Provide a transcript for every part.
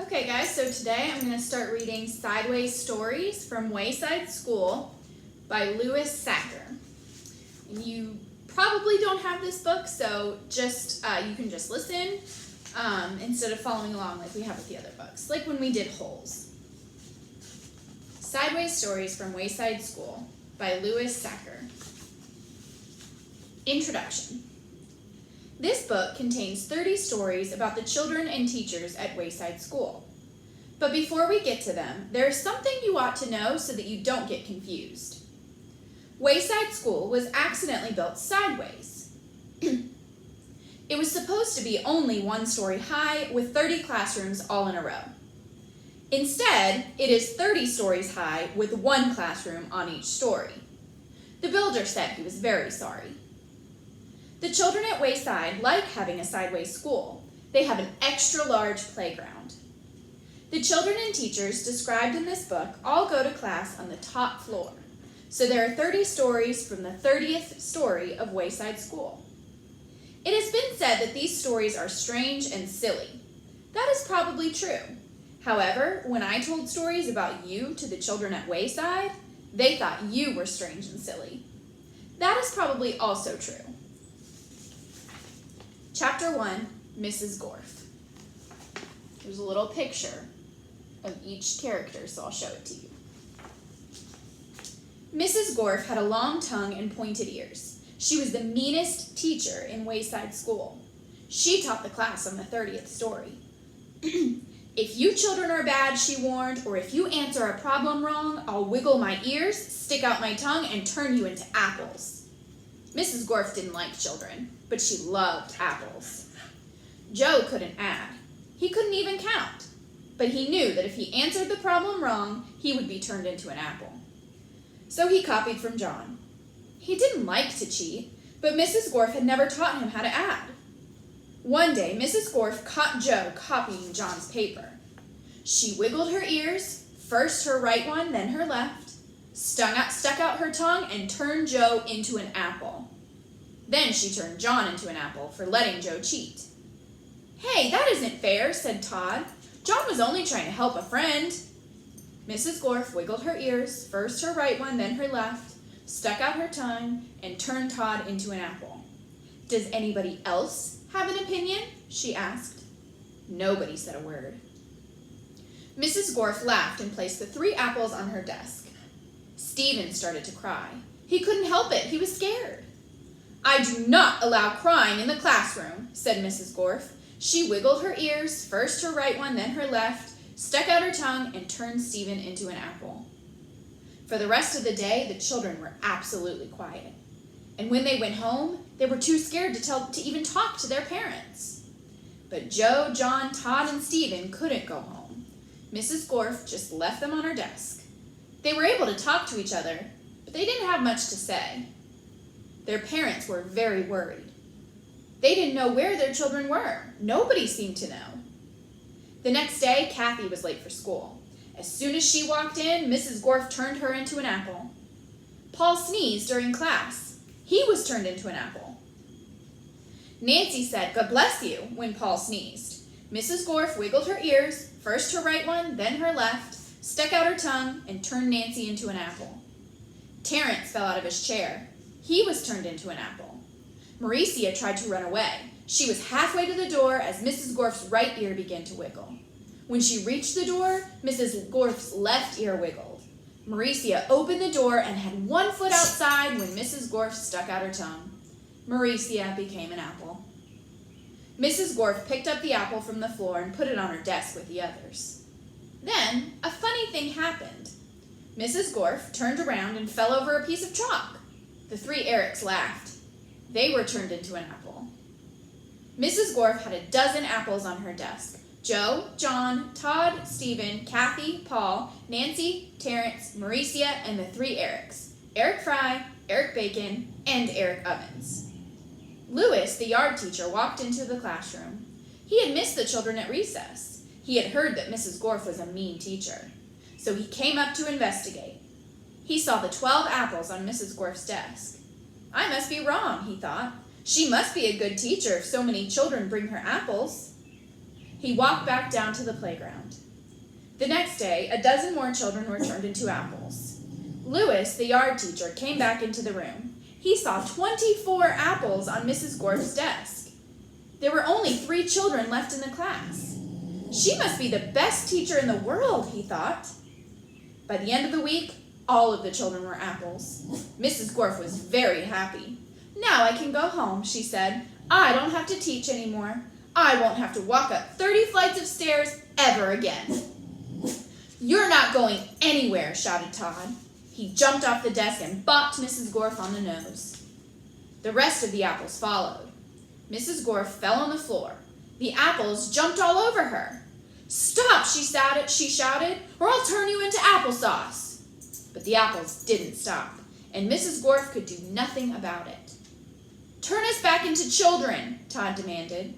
Okay guys, so today I'm going to start reading Sideways Stories from Wayside School by Louis Sacker. And you probably don't have this book, so you can just listen instead of following along like we have with the other books, like when we did Holes. Sideways Stories from Wayside School by Louis Sacker. Introduction. This book contains 30 stories about the children and teachers at Wayside School. But before we get to them, there is something you ought to know so that you don't get confused. Wayside School was accidentally built sideways. It was supposed to be only one story high with 30 classrooms all in a row. Instead, it is 30 stories high with one classroom on each story. The builder said he was very sorry. The children at Wayside like having a sideways school. They have an extra large playground. The children and teachers described in this book all go to class on the top floor. So there are 30 stories from the 30th story of Wayside School. It has been said that these stories are strange and silly. That is probably true. However, when I told stories about you to the children at Wayside, they thought you were strange and silly. That is probably also true. Chapter 1, Mrs. Gorf. There's a little picture of each character, so I'll show it to you. Mrs. Gorf had a long tongue and pointed ears. She was the meanest teacher in Wayside School. She taught the class on the 30th story. If you children are bad, she warned, or if you answer a problem wrong, I'll wiggle my ears, stick out my tongue, and turn you into apples. Mrs. Gorf didn't like children, but she loved apples. Joe couldn't add. He couldn't even count. But he knew that if he answered the problem wrong, he would be turned into an apple. So he copied from John. He didn't like to cheat, but Mrs. Gorf had never taught him how to add. One day, Mrs. Gorf caught Joe copying John's paper. She wiggled her ears, first her right one, then her left, stuck out her tongue, and turned Joe into an apple. Then she turned John into an apple for letting Joe cheat. "Hey, that isn't fair," said Todd. "John was only trying to help a friend." Mrs. Gorf wiggled her ears, first her right one, then her left, stuck out her tongue, and turned Todd into an apple. "Does anybody else have an opinion?" she asked. Nobody said a word. Mrs. Gorf laughed and placed the 3 apples on her desk. Stephen started to cry. He couldn't help it. He was scared. "I do not allow crying in the classroom," said Mrs. Gorf. She wiggled her ears, first her right one, then her left, stuck out her tongue, and turned Stephen into an apple. For the rest of the day, the children were absolutely quiet. And when they went home, they were too scared to even talk to their parents. But Joe, John, Todd, and Stephen couldn't go home. Mrs. Gorf just left them on her desk. They were able to talk to each other, but they didn't have much to say. Their parents were very worried. They didn't know where their children were. Nobody seemed to know. The next day, Kathy was late for school. As soon as she walked in, Mrs. Gorf turned her into an apple. Paul sneezed during class. He was turned into an apple. Nancy said, "God bless you," when Paul sneezed. Mrs. Gorf wiggled her ears, first her right one, then her left, stuck out her tongue, and turned Nancy into an apple. Terrence fell out of his chair. He was turned into an apple. Mauricia tried to run away. She was halfway to the door as Mrs. Gorf's right ear began to wiggle. When she reached the door, Mrs. Gorf's left ear wiggled. Mauricia opened the door and had one foot outside when Mrs. Gorf stuck out her tongue. Mauricia became an apple. Mrs. Gorf picked up the apple from the floor and put it on her desk with the others. Then, a funny thing happened. Mrs. Gorf turned around and fell over a piece of chalk. The 3 Erics laughed. They were turned into an apple. Mrs. Gorf had a dozen apples on her desk. Joe, John, Todd, Stephen, Kathy, Paul, Nancy, Terrence, Mauricia, and the 3 Erics. Eric Fry, Eric Bacon, and Eric Ovens. Louis, the yard teacher, walked into the classroom. He had missed the children at recess. He had heard that Mrs. Gorf was a mean teacher. So he came up to investigate. He saw the 12 apples on Mrs. Gorf's desk. "I must be wrong," he thought. "She must be a good teacher if so many children bring her apples." He walked back down to the playground. The next day, a dozen more children were turned into apples. Lewis, the yard teacher, came back into the room. He saw 24 apples on Mrs. Gorf's desk. There were only 3 children left in the class. She must be the best teacher in the world, he thought. By the end of the week, all of the children were apples. Mrs. Gorf was very happy. "Now I can go home," she said. "I don't have to teach anymore. I won't have to walk up 30 flights of stairs ever again." "You're not going anywhere," shouted Todd. He jumped off the desk and bopped Mrs. Gorf on the nose. The rest of the apples followed. Mrs. Gorf fell on the floor. The apples jumped all over her. "Stop," she shouted, "or I'll turn you into applesauce." But the apples didn't stop, and Mrs. Gorf could do nothing about it. "Turn us back into children," Todd demanded.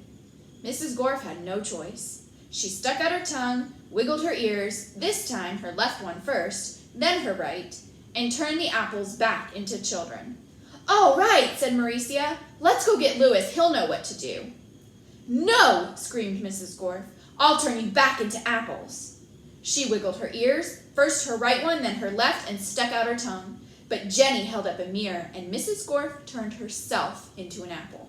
Mrs. Gorf had no choice. She stuck out her tongue, wiggled her ears, this time her left one first, then her right, and turned the apples back into children. "All right," said Mauricia. "Let's go get Lewis. He'll know what to do." "No," screamed Mrs. Gorf. "I'll turn you back into apples." She wiggled her ears, first her right one, then her left, and stuck out her tongue. But Jenny held up a mirror, and Mrs. Gorf turned herself into an apple.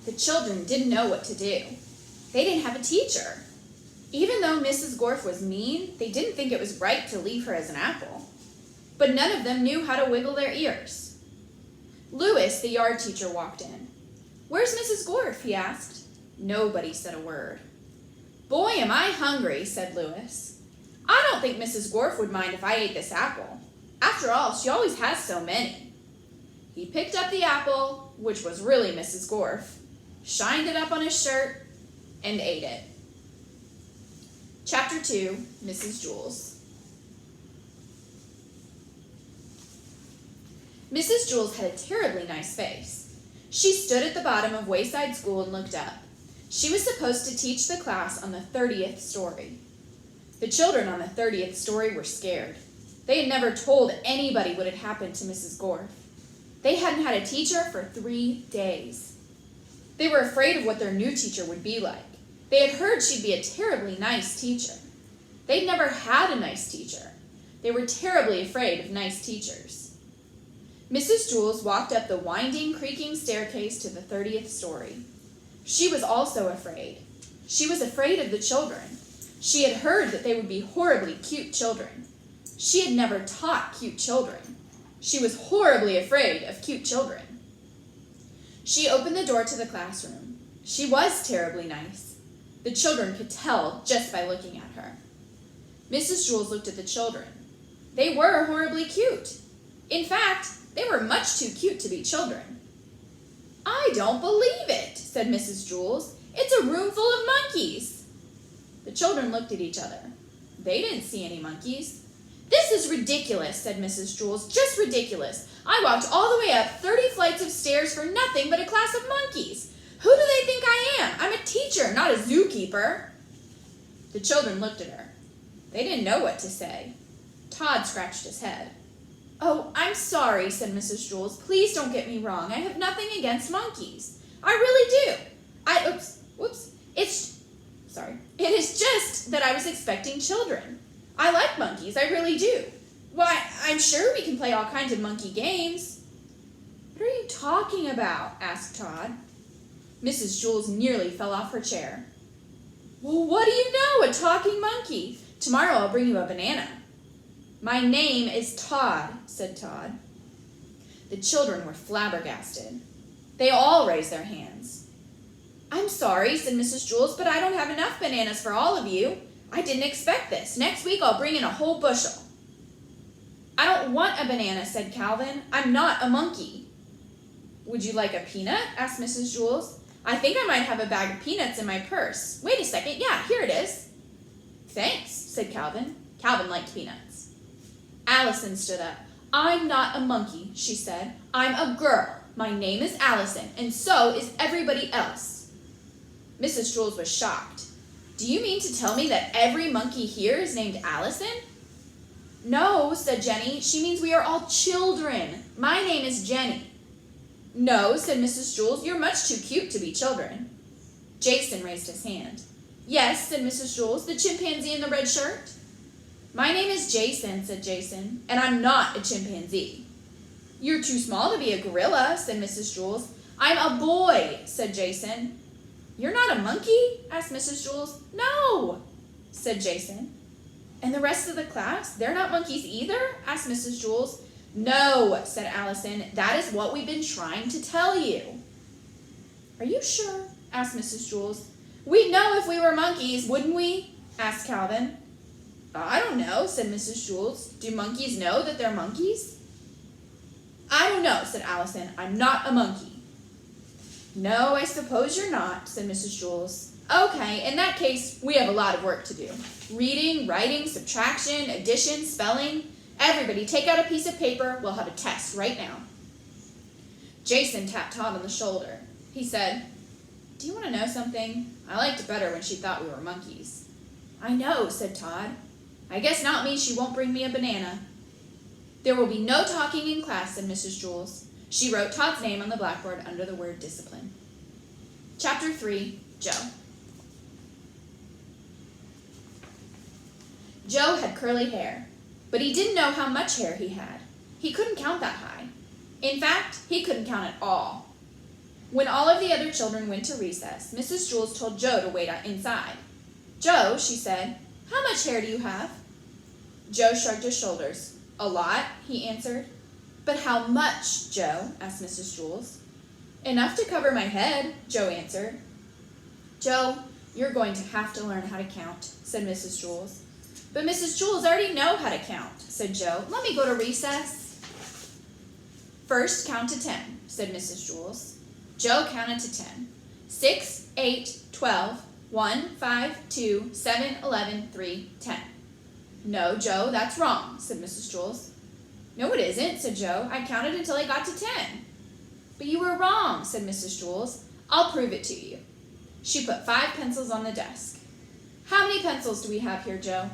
The children didn't know what to do. They didn't have a teacher. Even though Mrs. Gorf was mean, they didn't think it was right to leave her as an apple. But none of them knew how to wiggle their ears. Lewis, the yard teacher, walked in. "Where's Mrs. Gorf?" he asked. Nobody said a word. "Boy, am I hungry," said Lewis. "I don't think Mrs. Gorf would mind if I ate this apple. After all, she always has so many." He picked up the apple, which was really Mrs. Gorf, shined it up on his shirt, and ate it. Chapter 2, Mrs. Jules. Mrs. Jules had a terribly nice face. She stood at the bottom of Wayside School and looked up. She was supposed to teach the class on the 30th story. The children on the 30th story were scared. They had never told anybody what had happened to Mrs. Gorf. They hadn't had a teacher for 3 days. They were afraid of what their new teacher would be like. They had heard she'd be a terribly nice teacher. They'd never had a nice teacher. They were terribly afraid of nice teachers. Mrs. Jules walked up the winding, creaking staircase to the 30th story. She was also afraid. She was afraid of the children. She had heard that they would be horribly cute children. She had never taught cute children. She was horribly afraid of cute children. She opened the door to the classroom. She was terribly nice. The children could tell just by looking at her. Mrs. Jules looked at the children. They were horribly cute. In fact, they were much too cute to be children. "I don't believe it," said Mrs. Jules. "It's a room full of monkeys." The children looked at each other. They didn't see any monkeys. "This is ridiculous," said Mrs. Jules. "Just ridiculous. I walked all the way up 30 flights of stairs for nothing but a class of monkeys. Who do they think I am? I'm a teacher, not a zookeeper." The children looked at her. They didn't know what to say. Todd scratched his head. "Oh, I'm sorry," said Mrs. Jules. "Please don't get me wrong. I have nothing against monkeys. I really do. It is just that I was expecting children. I like monkeys, I really do. Why, I'm sure we can play all kinds of monkey games." "What are you talking about?" asked Todd. Mrs. Jules nearly fell off her chair. "Well, what do you know, a talking monkey? Tomorrow I'll bring you a banana." "My name is Todd," said Todd. The children were flabbergasted. They all raised their hands. "I'm sorry," said Mrs. Jules, "but I don't have enough bananas for all of you. I didn't expect this. Next week I'll bring in a whole bushel." "I don't want a banana," said Calvin. "I'm not a monkey." "Would you like a peanut?" asked Mrs. Jules. "I think I might have a bag of peanuts in my purse. Wait a second. Yeah, here it is." "Thanks," said Calvin. Calvin liked peanuts. Allison stood up. "I'm not a monkey," she said. "I'm a girl. My name is Allison, and so is everybody else." Mrs. Jules was shocked. "Do you mean to tell me that every monkey here is named Allison?" "No," said Jenny. "She means we are all children. My name is Jenny." "No," said Mrs. Jules. "You're much too cute to be children." Jason raised his hand. Yes, said Mrs. Jules, the chimpanzee in the red shirt. My name is Jason, said Jason, and I'm not a chimpanzee. You're too small to be a gorilla, said Mrs. Jules. I'm a boy, said Jason. You're not a monkey? Asked Mrs. Jules. No, said Jason. And the rest of the class, they're not monkeys either? Asked Mrs. Jules. No, said Allison. That is what we've been trying to tell you. Are you sure? Asked Mrs. Jules. We'd know if we were monkeys, wouldn't we? Asked Calvin. I don't know, said Mrs. Jules. Do monkeys know that they're monkeys? I don't know, said Allison. I'm not a monkey. No, I suppose you're not, said Mrs. Jules. Okay, in that case, we have a lot of work to do. Reading, writing, subtraction, addition, spelling. Everybody take out a piece of paper. We'll have a test right now. Jason tapped Todd on the shoulder. He said, Do you want to know something? I liked it better when she thought we were monkeys. I know, said Todd. I guess not means she won't bring me a banana. There will be no talking in class, said Mrs. Jules. She wrote Todd's name on the blackboard under the word discipline. Chapter 3, Joe. Joe had curly hair, but he didn't know how much hair he had. He couldn't count that high. In fact, he couldn't count at all. When all of the other children went to recess, Mrs. Jules told Joe to wait inside. Joe, she said, how much hair do you have? Joe shrugged his shoulders. A lot, he answered. But how much, Joe? Asked Mrs. Jules. Enough to cover my head, Joe answered. Joe, you're going to have to learn how to count, said Mrs. Jules. But Mrs. Jules already know how to count, said Joe. Let me go to recess. First, count to 10, said Mrs. Jules. Joe counted to 10. 6, 8, 12, 1, 5, 2, 7, 11, 3, 10. No, Joe, that's wrong, said Mrs. Jules. No, it isn't, said Joe. I counted until I got to 10. But you were wrong, said Mrs. Jules. I'll prove it to you. She put 5 pencils on the desk. How many pencils do we have here, Joe?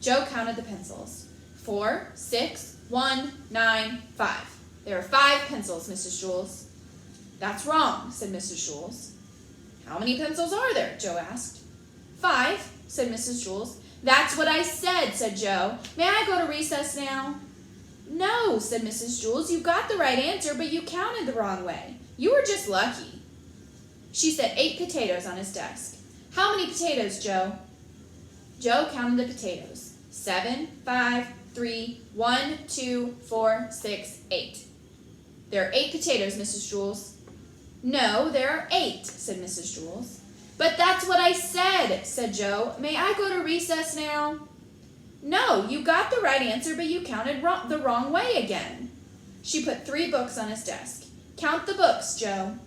Joe counted the pencils. 4, 6, 1, 9, 5. There are 5 pencils, Mrs. Jules. That's wrong, said Mrs. Jules. How many pencils are there? Joe asked. 5, said Mrs. Jules. That's what I said Joe. May I go to recess now? No, said Mrs. Jules. You got the right answer, but you counted the wrong way. You were just lucky. She set 8 potatoes on his desk. How many potatoes, Joe? Joe counted the potatoes. 7, 5, 3, 1, 2, 4, 6, 8. There are 8 potatoes, Mrs. Jules. No, there are 8, said Mrs. Jules. But that's what I said Joe. May I go to recess now? No, you got the right answer, but you counted the wrong way again. She put 3 books on his desk. Count the books, Joe.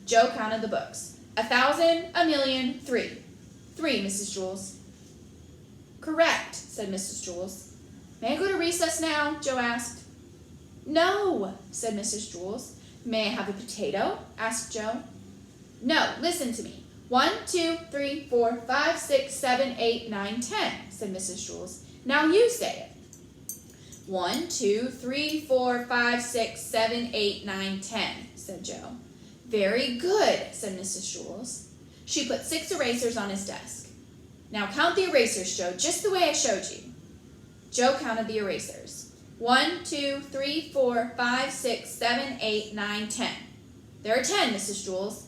Joe counted the books. 1,000, 1,000,000, 3. 3, Mrs. Jules. Correct, said Mrs. Jules. May I go to recess now? Joe asked. No, said Mrs. Jules. May I have a potato? Asked Joe. No, listen to me. 1, 2, 3, 4, 5, 6, 7, 8, 9, 10, said Mrs. Jules. Now you say it. 1, 2, 3, 4, 5, 6, 7, 8, 9, 10, said Joe. Very good, said Mrs. Jules. She put 6 erasers on his desk. Now count the erasers, Joe, just the way I showed you. Joe counted the erasers. 1, 2, 3, 4, 5, 6, 7, 8, 9, 10. There are 10, Mrs. Jules.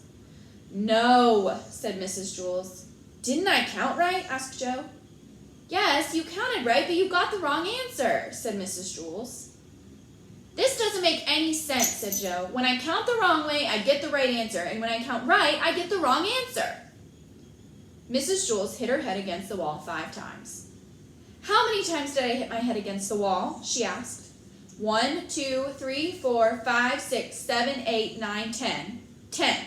No, said Mrs. Jules. Didn't I count right? Asked Joe. Yes, you counted right, but you got the wrong answer, said Mrs. Jules. This doesn't make any sense, said Joe. When I count the wrong way, I get the right answer, and when I count right, I get the wrong answer. Mrs. Jules hit her head against the wall 5 times. How many times did I hit my head against the wall? She asked. 1, 2, 3, 4, 5, 6, 7, 8, 9, 10. 10.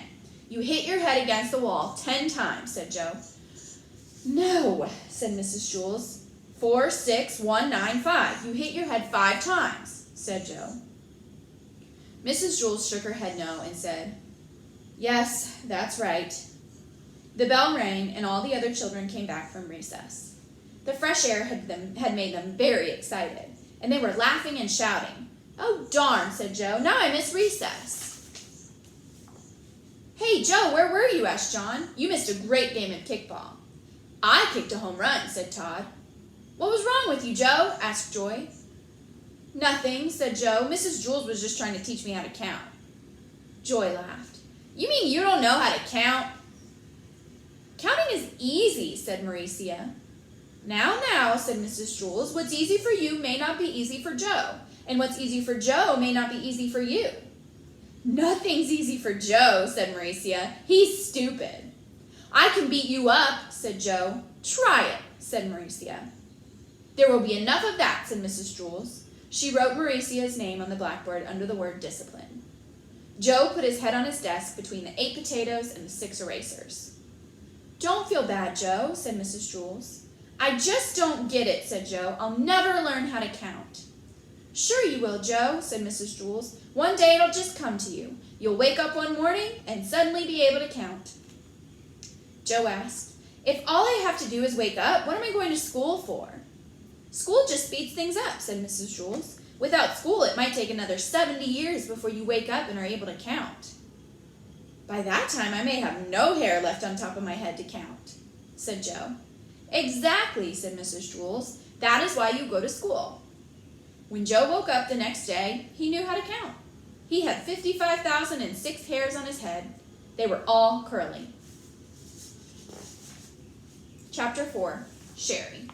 You hit your head against the wall 10 times, said Joe. No, said Mrs. Jules. 4, 6, 1, 9, 5. You hit your head 5 times, said Joe. Mrs. Jules shook her head no and said, Yes, that's right. The bell rang and all the other children came back from recess. The fresh air had made them very excited, and they were laughing and shouting. Oh, darn, said Joe. Now I miss recess. "Hey, Joe, where were you?" asked John. "You missed a great game of kickball." "I kicked a home run," said Todd. "What was wrong with you, Joe?" asked Joy. "Nothing," said Joe. "Mrs. Jules was just trying to teach me how to count." Joy laughed. "You mean you don't know how to count?" "Counting is easy," said Mauricia. Now, said Mrs. Jules, "what's easy for you may not be easy for Joe, and what's easy for Joe may not be easy for you." "Nothing's easy for Joe," said Mauricia. "He's stupid." "I can beat you up," said Joe. "Try it," said Mauricia. "There will be enough of that," said Mrs. Jules. She wrote Mauricia's name on the blackboard under the word discipline. Joe put his head on his desk between the 8 potatoes and the 6 erasers. "Don't feel bad, Joe," said Mrs. Jules. "I just don't get it," said Joe. "I'll never learn how to count." "Sure you will, Joe," said Mrs. Jules. "One day it'll just come to you. You'll wake up one morning and suddenly be able to count." Joe asked, "If all I have to do is wake up, what am I going to school for?" "School just speeds things up," said Mrs. Jules. "Without school, it might take another 70 years before you wake up and are able to count." "By that time, I may have no hair left on top of my head to count," said Joe. "Exactly," said Mrs. Jules. "That is why you go to school." When Joe woke up the next day, he knew how to count. He had 55,006 hairs on his head. They were all curly. Chapter 4, Sherry.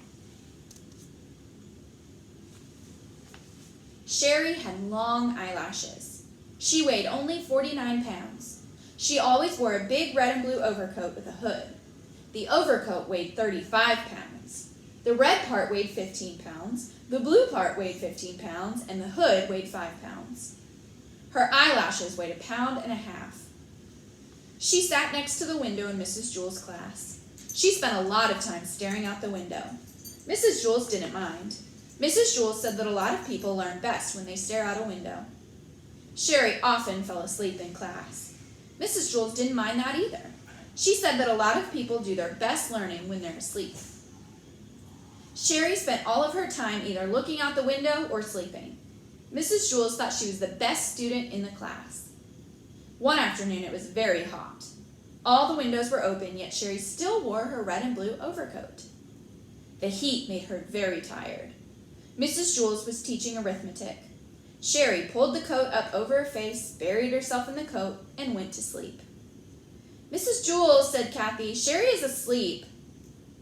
Sherry had long eyelashes. She weighed only 49 pounds. She always wore a big red and blue overcoat with a hood. The overcoat weighed 35 pounds. The red part weighed 15 pounds, the blue part weighed 15 pounds, and the hood weighed 5 pounds. Her eyelashes weighed 1.5 pounds. She sat next to the window in Mrs. Jules' class. She spent a lot of time staring out the window. Mrs. Jules didn't mind. Mrs. Jules said that a lot of people learn best when they stare out a window. Sherry often fell asleep in class. Mrs. Jules didn't mind that either. She said that a lot of people do their best learning when they're asleep. Sherry spent all of her time either looking out the window or sleeping. Mrs. Jules thought she was the best student in the class. One afternoon it was very hot. All the windows were open, yet Sherry still wore her red and blue overcoat. The heat made her very tired. Mrs. Jules was teaching arithmetic. Sherry pulled the coat up over her face, buried herself in the coat, and went to sleep. "Mrs. Jules," said Kathy, "Sherry is asleep."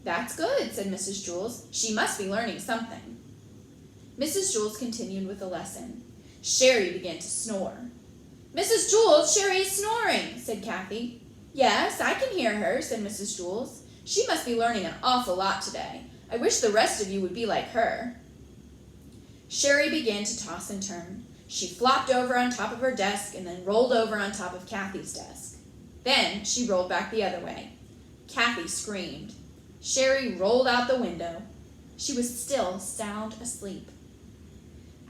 "That's good," said Mrs. Jules. "She must be learning something." Mrs. Jules continued with the lesson. Sherry began to snore. "Mrs. Jules, Sherry is snoring," said Kathy. "Yes, I can hear her," said Mrs. Jules. "She must be learning an awful lot today. I wish the rest of you would be like her." Sherry began to toss and turn. She flopped over on top of her desk and then rolled over on top of Kathy's desk. Then she rolled back the other way. Kathy screamed. Sherry rolled out the window. She was still sound asleep.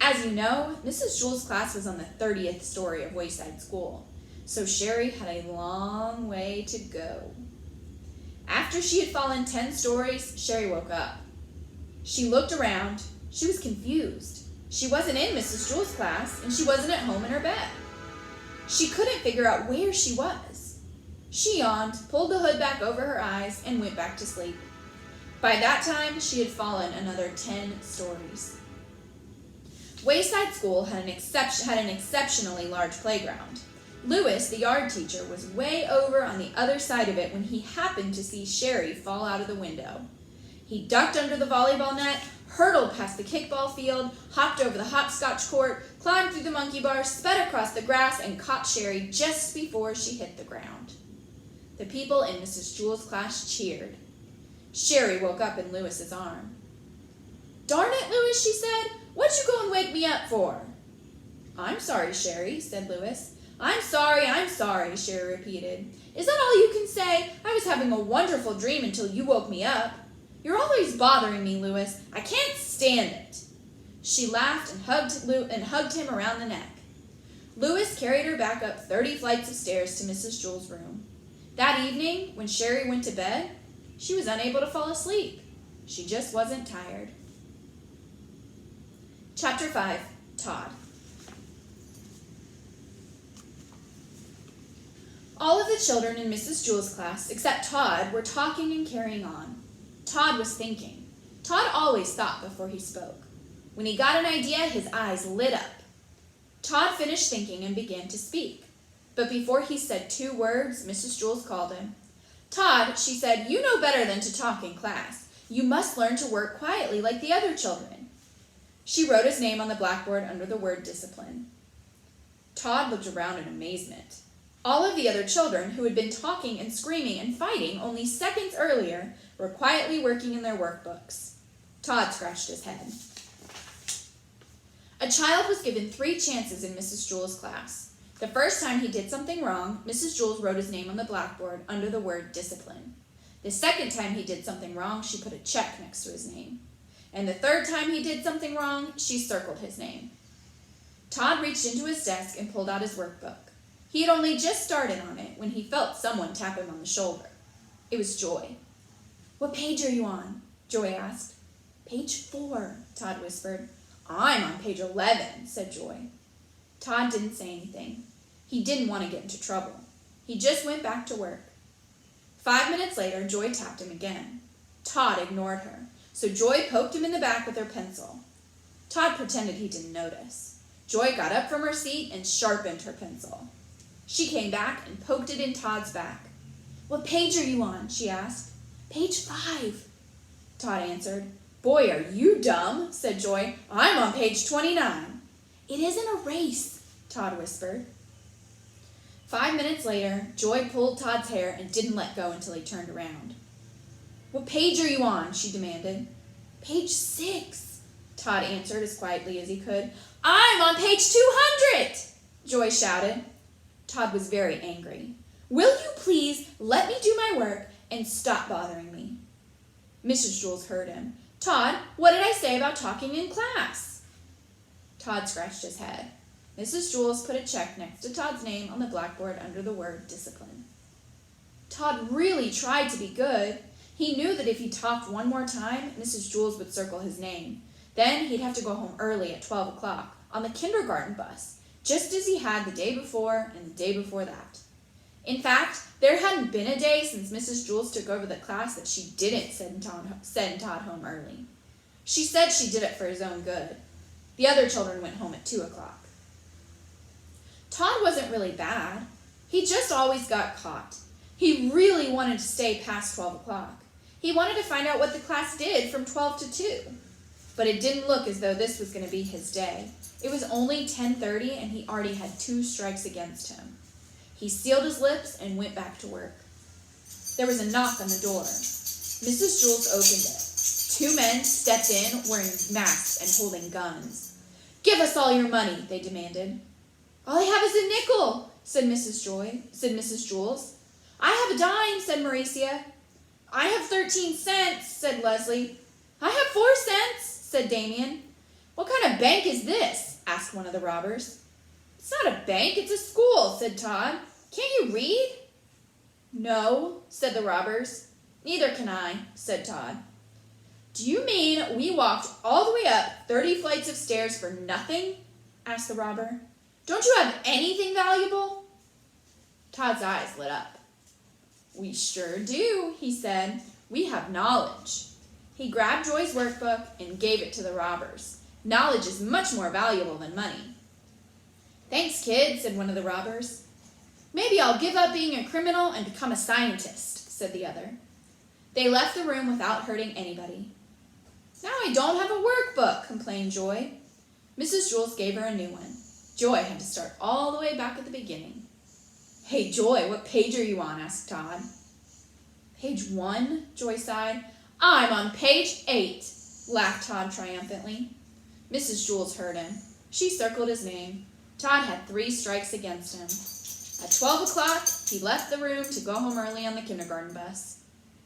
As you know, Mrs. Jules' class was on the 30th story of Wayside School, so Sherry had a long way to go. After she had fallen 10 stories, Sherry woke up. She looked around. She was confused. She wasn't in Mrs. Jules' class, and she wasn't at home in her bed. She couldn't figure out where she was. She yawned, pulled the hood back over her eyes, and went back to sleep. By that time, she had fallen another 10 stories. Wayside School had an exceptionally large playground. Lewis, the yard teacher, was way over on the other side of it when he happened to see Sherry fall out of the window. He ducked under the volleyball net, hurtled past the kickball field, hopped over the hopscotch court, climbed through the monkey bars, sped across the grass, and caught Sherry just before she hit the ground. The people in Mrs. Jules' class cheered. Sherry woke up in Lewis's arm. "Darn it, Lewis," she said. "What'd you go and wake me up for?" "I'm sorry, Sherry," said Lewis. I'm sorry, Sherry repeated. "Is that all you can say? I was having a wonderful dream until you woke me up. You're always bothering me, Lewis. I can't stand it." She laughed and hugged him around the neck. Lewis carried her back up 30 flights of stairs to Mrs. Jules' room. That evening, when Sherry went to bed, she was unable to fall asleep. She just wasn't tired. Chapter 5, Todd. All of the children in Mrs. Jewell's class, except Todd, were talking and carrying on. Todd was thinking. Todd always thought before he spoke. When he got an idea, his eyes lit up. Todd finished thinking and began to speak. But before he said 2 words, Mrs. Jewell called him. "Todd," she said, "you know better than to talk in class. You must learn to work quietly like the other children." She wrote his name on the blackboard under the word discipline. Todd looked around in amazement. All of the other children who had been talking and screaming and fighting only seconds earlier were quietly working in their workbooks. Todd scratched his head. A child was given 3 chances in Mrs. Jewell's class. The first time he did something wrong, Mrs. Jewell wrote his name on the blackboard under the word discipline. The second time he did something wrong, she put a check next to his name. And the third time he did something wrong, she circled his name. Todd reached into his desk and pulled out his workbook. He had only just started on it when he felt someone tap him on the shoulder. It was Joy. "What page are you on?" Joy asked. "Page 4, Todd whispered. "I'm on page 11, said Joy. Todd didn't say anything. He didn't want to get into trouble. He just went back to work. 5 minutes later, Joy tapped him again. Todd ignored her, so Joy poked him in the back with her pencil. Todd pretended he didn't notice. Joy got up from her seat and sharpened her pencil. She came back and poked it in Todd's back. "What page are you on?" she asked. "Page 5, Todd answered. "Boy, are you dumb," said Joy. "I'm on page 29. "It isn't a race," Todd whispered. 5 minutes later, Joy pulled Todd's hair and didn't let go until he turned around. "What page are you on?" she demanded. "Page 6, Todd answered as quietly as he could. "I'm on page 200, Joy shouted. Todd was very angry. "Will you please let me do my work and stop bothering me?" Mrs. Jewell heard him. "Todd, what did I say about talking in class?" Todd scratched his head. Mrs. Jewell put a check next to Todd's name on the blackboard under the word discipline. Todd really tried to be good. He knew that if he talked one more time, Mrs. Jewell would circle his name. Then he'd have to go home early at 12 o'clock on the kindergarten bus, just as he had the day before and the day before that. In fact, there hadn't been a day since Mrs. Jewell took over the class that she didn't send Todd home early. She said she did it for his own good. The other children went home at 2 o'clock. Todd wasn't really bad. He just always got caught. He really wanted to stay past 12 o'clock. He wanted to find out what the class did from 12 to 2. But it didn't look as though this was going to be his day. It was only 10:30 and he already had 2 strikes against him. He sealed his lips and went back to work. There was a knock on the door. Mrs. Jewell opened it. 2 men stepped in wearing masks and holding guns. "Give us all your money," they demanded. "All I have is a nickel," said Mrs. Jewell. "I have a dime," said Mauricia. "I have 13 cents, said Leslie. "I have 4 cents, said Damien. "What kind of bank is this?" asked one of the robbers. "It's not a bank, it's a school," said Todd. "Can't you read?" "No," said the robbers. "Neither can I," said Todd. "Do you mean we walked all the way up 30 flights of stairs for nothing?" asked the robber. "Don't you have anything valuable?" Todd's eyes lit up. "We sure do," he said. "We have knowledge." He grabbed Joy's workbook and gave it to the robbers. Knowledge is much more valuable than money. "Thanks, kid," said one of the robbers. "Maybe I'll give up being a criminal and become a scientist," said the other. They left the room without hurting anybody. "Now I don't have a workbook," complained Joy. Mrs. Jewell gave her a new one. Joy had to start all the way back at the beginning. "Hey, Joy, what page are you on?" asked Todd. "Page 1, Joy sighed. "I'm on page 8, laughed Todd triumphantly. Mrs. Jewell heard him. She circled his name. Todd had 3 strikes against him. At 12 o'clock, he left the room to go home early on the kindergarten bus.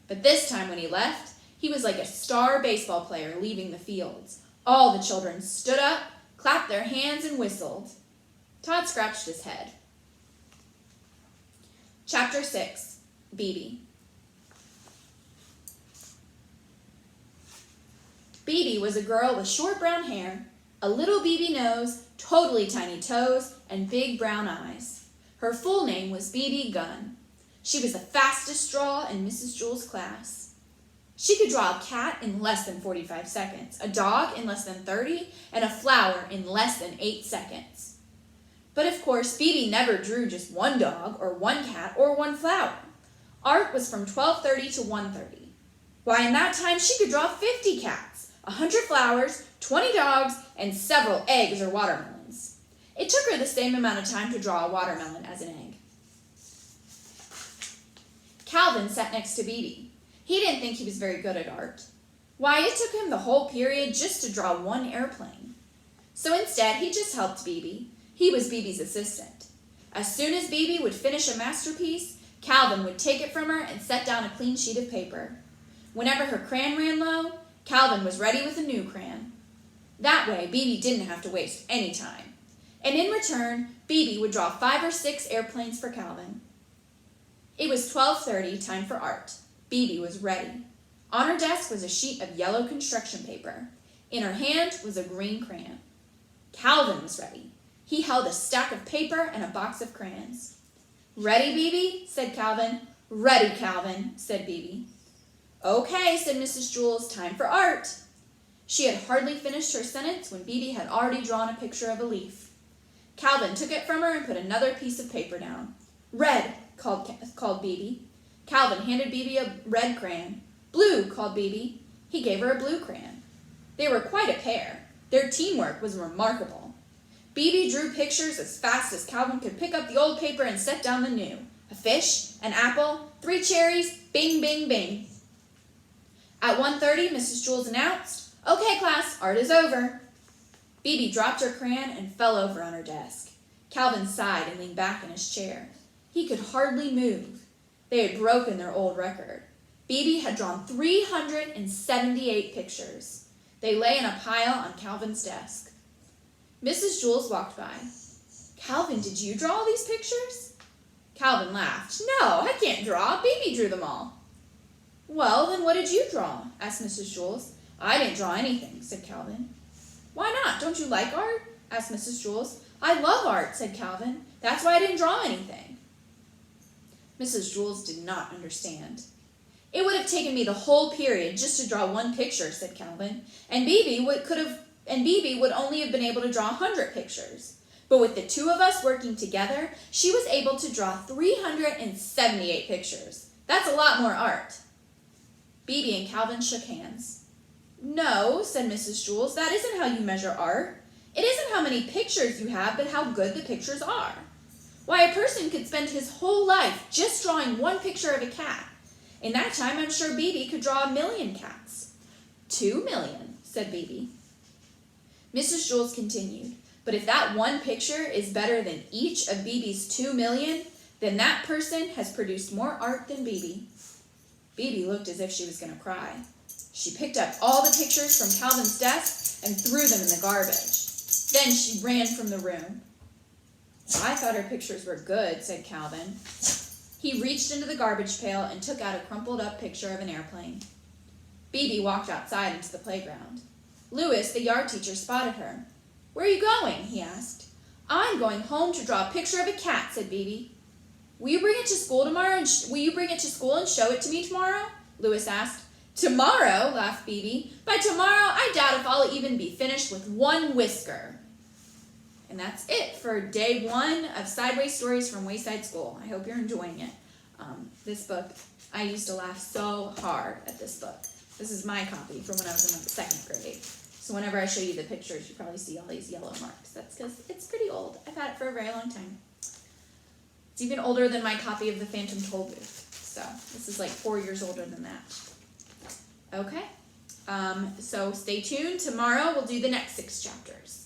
But this time when he left, he was like a star baseball player leaving the fields. All the children stood up, clapped their hands, and whistled. Todd scratched his head. Chapter 6, Bebe. Bebe was a girl with short brown hair, a little Bebe nose, totally tiny toes, and big brown eyes. Her full name was BB Gunn. She was the fastest drawer in Mrs. Jewls' class. She could draw a cat in less than 45 seconds, a dog in less than 30, and a flower in less than 8 seconds. But of course, BB never drew just one dog or one cat or one flower. Art was from 12:30 to 1:30. Why, in that time, she could draw 50 cats, 100 flowers, 20 dogs, and several eggs or watermelons. It took her the same amount of time to draw a watermelon as an egg. Calvin sat next to BB. He didn't think he was very good at art. Why, it took him the whole period just to draw one airplane. So instead, he just helped BB. He was BB's assistant. As soon as BB would finish a masterpiece, Calvin would take it from her and set down a clean sheet of paper. Whenever her crayon ran low, Calvin was ready with a new crayon. That way, BB didn't have to waste any time. And in return, BB would draw 5 or 6 airplanes for Calvin. It was 12:30, time for art. BB was ready. On her desk was a sheet of yellow construction paper. In her hand was a green crayon. Calvin was ready. He held a stack of paper and a box of crayons. "Ready, BB?" said Calvin. "Ready, Calvin," said BB. "Okay," said Mrs. Jewls, "time for art." She had hardly finished her sentence when BB had already drawn a picture of a leaf. Calvin took it from her and put another piece of paper down. "Red," called BB. Calvin handed BB a red crayon. "Blue," called BB. He gave her a blue crayon. They were quite a pair. Their teamwork was remarkable. BB drew pictures as fast as Calvin could pick up the old paper and set down the new. A fish, an apple, 3 cherries, bing, bing, bing. At 1:30, Mrs. Jewls announced, "Okay, class, art is over." BB dropped her crayon and fell over on her desk. Calvin sighed and leaned back in his chair. He could hardly move. They had broken their old record. BB had drawn 378 pictures. They lay in a pile on Calvin's desk. Mrs. Jewls walked by. "Calvin, did you draw all these pictures?" Calvin laughed. "No, I can't draw. BB drew them all." "Well, then what did you draw?" asked Mrs. Jewls. "I didn't draw anything," said Calvin. "Why not? Don't you like art?" asked Mrs. Jewls. "I love art," said Calvin. "That's why I didn't draw anything." Mrs. Jewls did not understand. "It would have taken me the whole period just to draw one picture," said Calvin, and BB would only have been able to draw 100 pictures. But with the two of us working together, she was able to draw 378 pictures. That's a lot more art. BB and Calvin shook hands. "No," said Mrs. Jewls, "that isn't how you measure art. It isn't how many pictures you have, but how good the pictures are. Why, a person could spend his whole life just drawing one picture of a cat. In that time, I'm sure BB could draw 1,000,000 cats." 2,000,000, said BB. Mrs. Jewls continued, "But if that one picture is better than each of BB's 2,000,000, then that person has produced more art than BB." BB looked as if she was going to cry. She picked up all the pictures from Calvin's desk and threw them in the garbage. Then she ran from the room. "I thought her pictures were good," said Calvin. He reached into the garbage pail and took out a crumpled up picture of an airplane. BB walked outside into the playground. Louis, the yard teacher, spotted her. "Where are you going?" he asked. "I'm going home to draw a picture of a cat," said BB. Will you bring it to school and show it to me tomorrow?" Louis asked. "Tomorrow?" laughed BB. "By tomorrow, I doubt if I'll even be finished with one whisker." And that's it for day 1 of Sideways Stories from Wayside School. I hope you're enjoying it. This book, I used to laugh so hard at this book. This is my copy from when I was in the 2nd grade. So whenever I show you the pictures, you probably see all these yellow marks. That's because it's pretty old. I've had it for a very long time. It's even older than my copy of The Phantom Tollbooth. So this is like 4 years older than that. Okay. So stay tuned. Tomorrow we'll do the next 6 chapters.